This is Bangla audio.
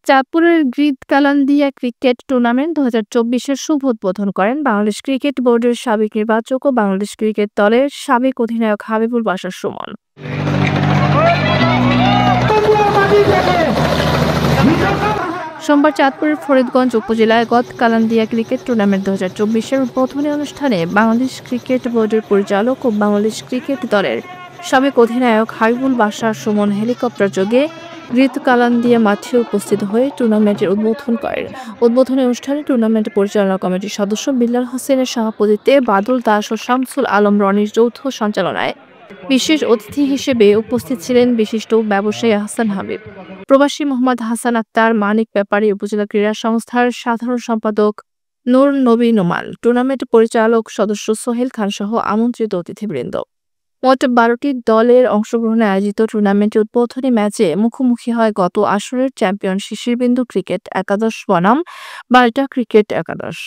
চাঁদপুরের গ্রিড-কালান্দিয়া ক্রিকেট টুর্নামেন্ট ২০২৪-এর শুভ উদ্বোধন করেন বাংলাদেশ ক্রিকেট বোর্ডের সাবেক নির্বাচক ও বাংলাদেশ ক্রিকেট দলের সাবেক অধিনায়ক হাবিবুল বাশার সুমন। সোমবার চাঁদপুরের ফরিদগঞ্জ উপজেলায় গ্রিড-কালান্দিয়া ক্রিকেট টুর্নামেন্ট ২০২৪-এর উদ্বোধনী অনুষ্ঠানে বাংলাদেশ ক্রিকেট বোর্ডের পরিচালক ও বাংলাদেশ ক্রিকেট দলের সাবেক অধিনায়ক হাবিবুল বাশার সুমন হেলিকপ্টার যোগে গ্রিড-কালান্দিয়া মাঠে উপস্থিত হয়ে টুর্নামেন্টের উদ্বোধন করেন। উদ্বোধনী অনুষ্ঠানে টুর্নামেন্ট পরিচালনা কমিটির সদস্য বিল্লাল হোসেনের সভাপতিত্বে বাদল দাস ও শামসুল আলম রনির যৌথ সঞ্চালনায় বিশেষ অতিথি হিসেবে উপস্থিত ছিলেন বিশিষ্ট ব্যবসায়ী আহসান হাবিব, প্রবাসী মোহাম্মদ হাসান আক্তার, মানিক ব্যাপারী, উপজেলা ক্রীড়া সংস্থার সাধারণ সম্পাদক নূর নবী নোমাল, টুর্নামেন্ট পরিচালক সদস্য সোহেল খান সহ আমন্ত্রিত অতিথিবৃন্দ। মোট ১২টি দলের অংশগ্রহণে আয়োজিত টুর্নামেন্টের উদ্বোধনী ম্যাচে মুখোমুখি হয় গত আসরের চ্যাম্পিয়ন শিশিরবিন্দু ক্রিকেট একাদশ বনাম বাল্টা ক্রিকেট একাদশ।